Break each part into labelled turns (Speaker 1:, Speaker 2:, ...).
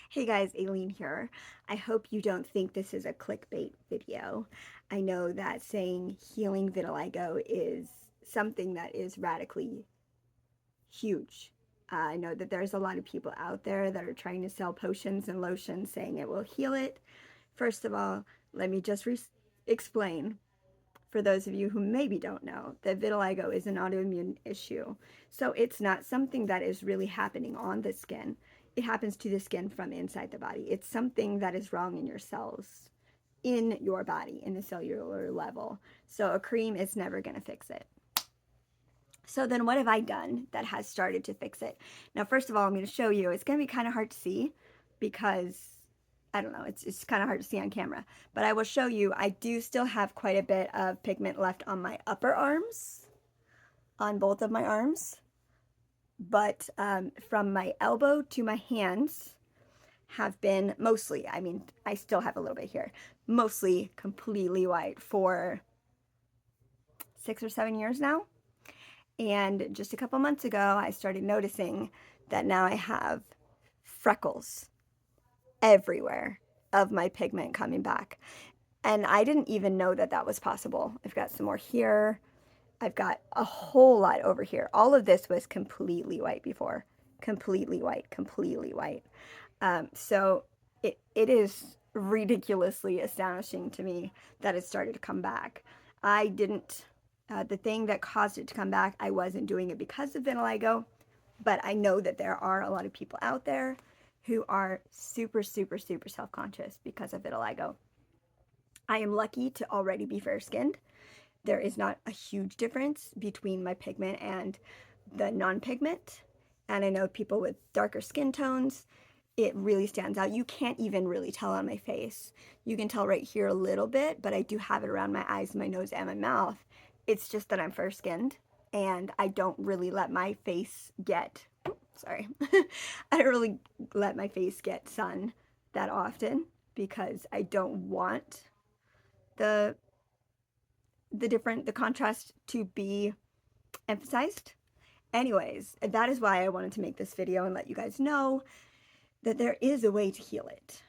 Speaker 1: Hey guys, Aileen here. I hope you don't think this is a clickbait video. I know that saying healing vitiligo is something that is radically huge. I know that there's a lot of people out there that are trying to sell potions and lotions saying it will heal it. First of all, let me just explain for those of you who maybe don't know that vitiligo is an autoimmune issue. So it's not something that is really happening on the skin. It happens to the skin from inside the body. It's something that is wrong in your cells, in your body, in the cellular level. So a cream is never going to fix it. So then what have I done that has started to fix it? Now, first of all, I'm going to show you. It's going to be kind of hard to see because I don't know, it's kind of hard to see on camera, but I will show you. I do still have quite a bit of pigment left on my upper arms, on both of my arms, but from my elbow to my hands have been mostly, I mean, I still have a little bit here, mostly completely white for 6 or 7 years now. And just a couple months ago, I started noticing that now I have freckles everywhere of my pigment coming back. And I didn't even know that that was possible. I've got some more here. I've got a whole lot over here. All of this was completely white before. Completely white, completely white. So it is ridiculously astonishing to me that it started to come back. I didn't, the thing that caused it to come back, I wasn't doing it because of vitiligo, but I know that there are a lot of people out there who are super, super, super self-conscious because of vitiligo. I am lucky to already be fair-skinned. There is not a huge difference between my pigment and the non-pigment. And I know people with darker skin tones, it really stands out. You can't even really tell on my face. You can tell right here a little bit, but I do have it around my eyes, my nose, and my mouth. It's just that I'm fair-skinned and I don't really let my face get, sorry, I don't really let my face get sun that often because I don't want the the contrast to be emphasized. Anyways, that is why I wanted to make this video and let you guys know that there is a way to heal it.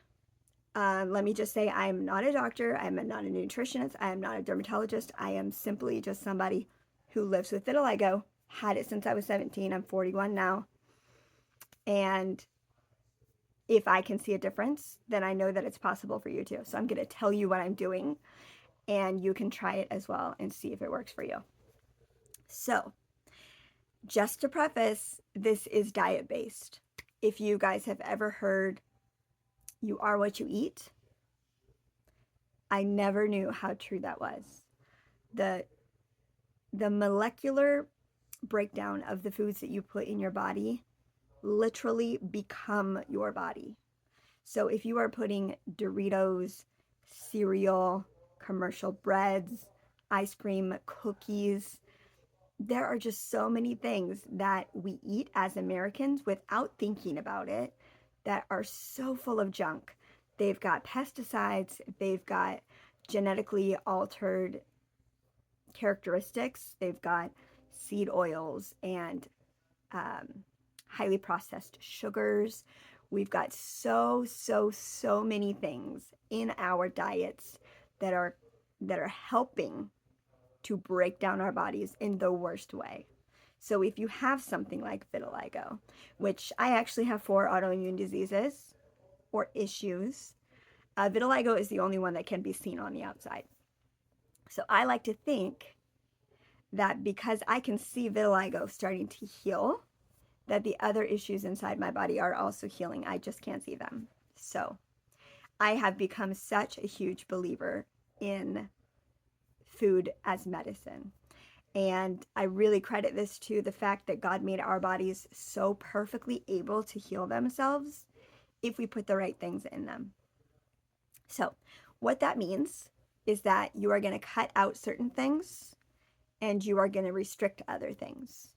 Speaker 1: Let me just say I'm not a doctor, I'm not a nutritionist, I am not a dermatologist, I am simply just somebody who lives with vitiligo, had it since I was 17, I'm 41 now, and if I can see a difference, then I know that it's possible for you too. So I'm going to tell you what I'm doing, and you can try it as well and see if it works for you. So, just to preface, this is diet-based. If you guys have ever heard, you are what you eat, I never knew how true that was. The, the molecular breakdown of the foods that you put in your body literally become your body. So if you are putting Doritos, cereal, commercial breads, ice cream, cookies, there are just so many things that we eat as Americans without thinking about it that are so full of junk. They've got pesticides, they've got genetically altered characteristics, they've got seed oils and highly processed sugars. We've got so many things in our diets that are helping to break down our bodies in the worst way. So if you have something like vitiligo, which I actually have 4 autoimmune diseases or issues, vitiligo is the only one that can be seen on the outside. So I like to think that because I can see vitiligo starting to heal, that the other issues inside my body are also healing. I just can't see them. So I have become such a huge believer in food as medicine. And I really credit this to the fact that God made our bodies so perfectly able to heal themselves if we put the right things in them. So what that means is that you are going to cut out certain things and you are going to restrict other things.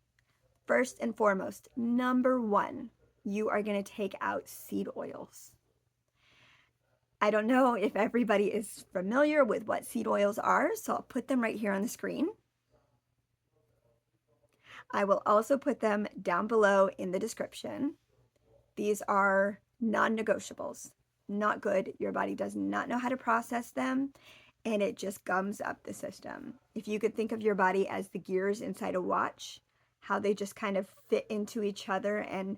Speaker 1: First and foremost, number one, you are going to take out seed oils. I don't know if everybody is familiar with what seed oils are, so I'll put them right here on the screen. I will also put them down below in the description. These are Non-negotiables. Not good. Your body does not know how to process them, and it just gums up the system. If you could think of your body as the gears inside a watch, how they just kind of fit into each other and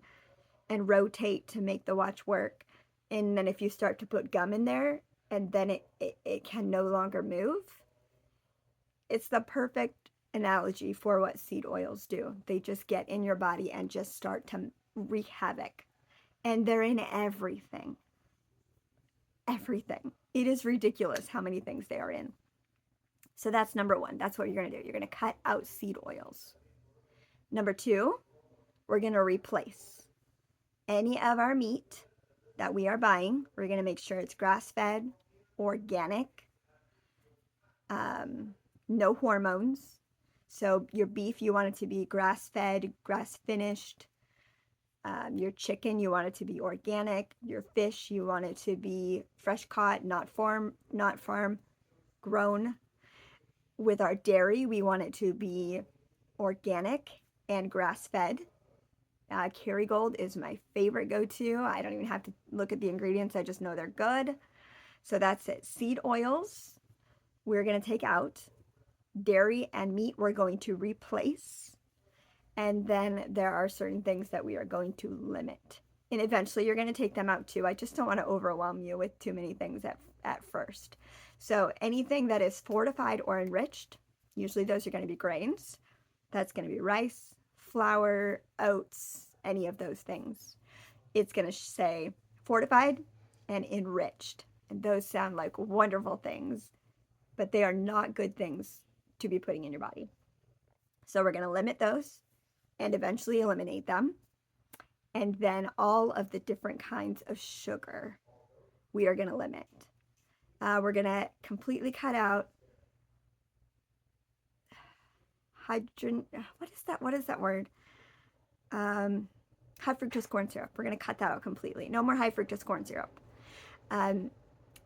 Speaker 1: rotate to make the watch work. And then if you start to put gum in there, and then it can no longer move. It's the perfect analogy for what seed oils do. They just get in your body and just start to wreak havoc. And they're in everything. Everything. It is ridiculous how many things they are in. So that's number one. That's what you're going to do. You're going to cut out seed oils. Number two, we're going to replace any of our meat that we are buying. We're going to make sure it's grass-fed, organic, no hormones. So your beef, you want it to be grass-fed, grass-finished. Your chicken, you want it to be organic. Your fish, you want it to be fresh caught, not farm grown. With our dairy, we want it to be organic and grass-fed. Karrygold is my favorite go-to. I don't even have to look at the ingredients. I just know they're good. So that's it. Seed oils, we're going to take out. Dairy and meat, we're going to replace. And then there are certain things that we are going to limit. And eventually you're going to take them out too. I just don't want to overwhelm you with too many things at first. So anything that is fortified or enriched, usually those are going to be grains. That's going to be rice, flour, oats, any of those things. It's going to say fortified and enriched. And those sound like wonderful things, but they are not good things to be putting in your body. So we're going to limit those and eventually eliminate them. And then all of the different kinds of sugar we are going to limit. We're going to completely cut out hydrogen. What is that word? High fructose corn syrup. We're going to cut that out completely. No more high fructose corn syrup. And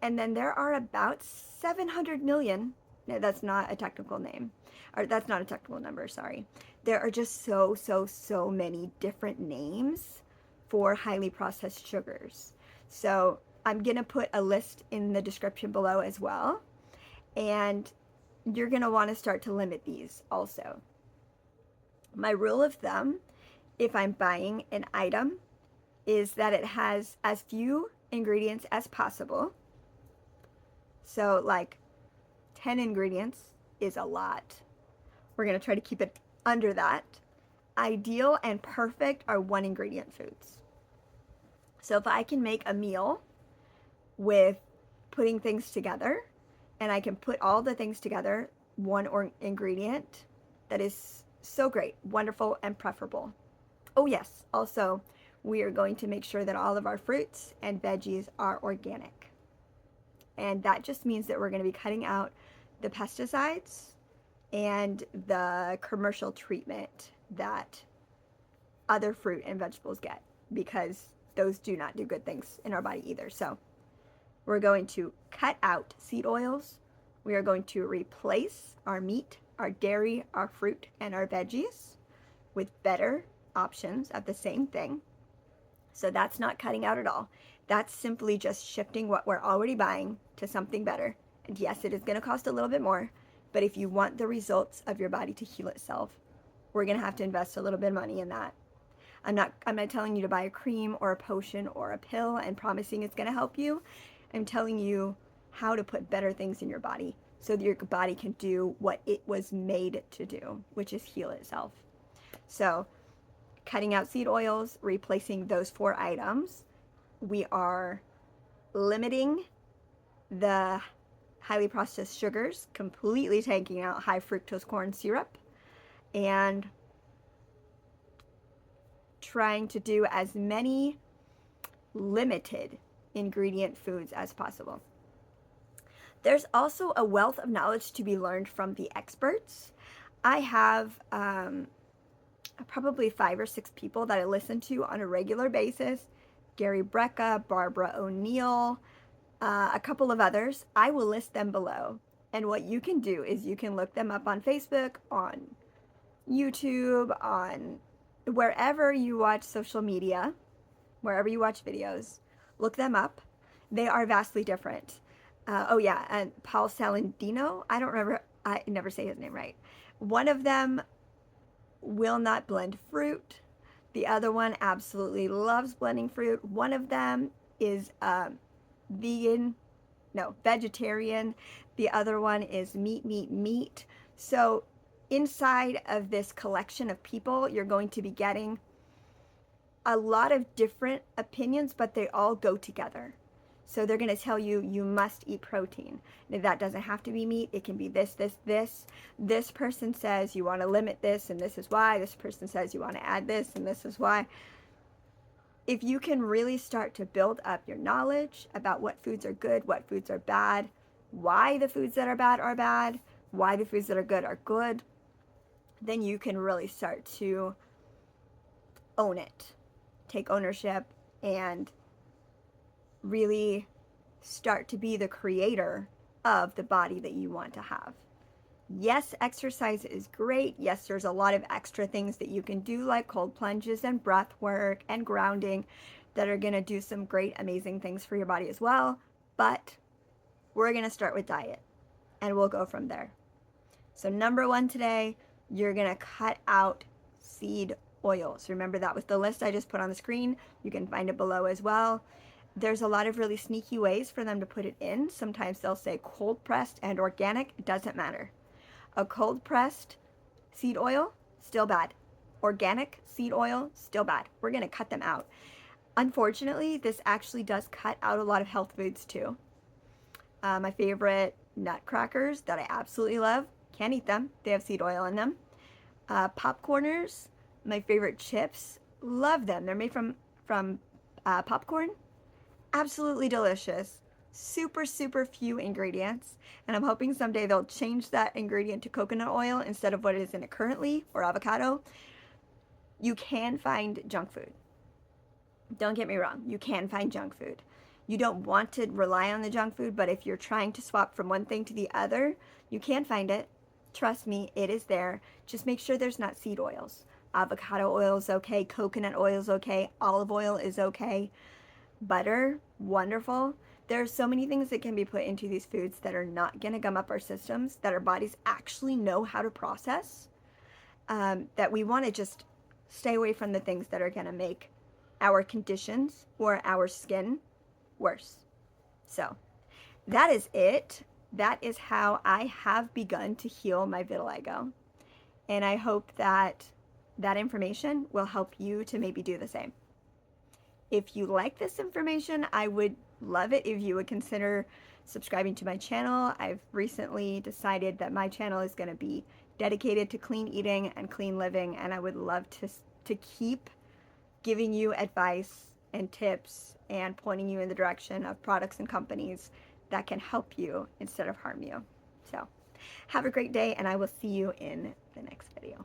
Speaker 1: then there are about 700 million. No, that's not a technical name. Or that's not a technical number, sorry. There are just so many different names for highly processed sugars. So I'm going to put a list in the description below as well. And you're going to want to start to limit these also. My rule of thumb, if I'm buying an item, is that it has as few ingredients as possible. So like 10 ingredients is a lot. We're going to try to keep it under that. Ideal and perfect are 1 ingredient foods. So if I can make a meal with putting things together, and I can put all the things together, 1 ingredient, that is so great, wonderful, and preferable. Oh yes, also we are going to make sure that all of our fruits and veggies are organic. And that just means that we're going to be cutting out the pesticides and the commercial treatment that other fruit and vegetables get, because those do not do good things in our body either. So we're going to cut out seed oils. We are going to replace our meat, our dairy, our fruit, and our veggies with better options of the same thing. So that's not cutting out at all. That's simply just shifting what we're already buying to something better. And yes, it is going to cost a little bit more, but if you want the results of your body to heal itself, we're going to have to invest a little bit of money in that. I'm not telling you to buy a cream or a potion or a pill and promising it's going to help you. I'm telling you how to put better things in your body so that your body can do what it was made to do, which is heal itself. So cutting out seed oils, replacing those 4 items. We are limiting the highly processed sugars, completely taking out high fructose corn syrup, and trying to do as many limited ingredient foods as possible. There's also a wealth of knowledge to be learned from the experts. I have probably 5 or 6 people that I listen to on a regular basis. Gary Brecka, Barbara O'Neill, a couple of others. I will list them below. And what you can do is you can look them up on Facebook, on YouTube, on wherever you watch social media, wherever you watch videos. Look them up. They are vastly different. Oh yeah, and Paul Salandino, I don't remember, I never say his name right. One of them will not blend fruit. The other one absolutely loves blending fruit. One of them is vegan, no, vegetarian. The other one is meat, meat, meat. So inside of this collection of people, you're going to be getting a lot of different opinions, but they all go together. So they're going to tell you, you must eat protein. Now, that doesn't have to be meat. It can be this, this, this. This person says you want to limit this, and this is why. This person says you want to add this, and this is why. If you can really start to build up your knowledge about what foods are good, what foods are bad, why the foods that are bad, why the foods that are good, then you can really start to own it, take ownership, and really start to be the creator of the body that you want to have. Yes, exercise is great. Yes, there's a lot of extra things that you can do, like cold plunges and breath work and grounding, that are going to do some great, amazing things for your body as well. But we're going to start with diet, and we'll go from there. So number one today, you're going to cut out seed oils. Remember, that was the list I just put on the screen. You can find it below as well. There's a lot of really sneaky ways for them to put it in. Sometimes they'll say cold pressed and organic. It doesn't matter. A cold pressed seed oil, still bad. Organic seed oil, still bad. We're going to cut them out. Unfortunately, this actually does cut out a lot of health foods too. My favorite nutcrackers that I absolutely love, can't eat them. They have seed oil in them. Popcorners, my favorite chips, love them. They're made from popcorn. Absolutely delicious. Super, super few ingredients. And I'm hoping someday they'll change that ingredient to coconut oil instead of what is in it currently, or avocado. You can find junk food. Don't get me wrong, you can find junk food. You don't want to rely on the junk food, but if you're trying to swap from one thing to the other, you can find it. Trust me, it is there. Just make sure there's not seed oils. Avocado oil is okay, coconut oil is okay, olive oil is okay. Butter, wonderful. There are so many things that can be put into these foods that are not going to gum up our systems, that our bodies actually know how to process, that we want to just stay away from the things that are going to make our conditions or our skin worse. So that is it. That is how I have begun to heal my vitiligo. And I hope that that information will help you to maybe do the same. If you like this information, I would love it if you would consider subscribing to my channel. I've recently decided that my channel is going to be dedicated to clean eating and clean living, and I would love to keep giving you advice and tips and pointing you in the direction of products and companies that can help you instead of harm you. So have a great day, and I will see you in the next video.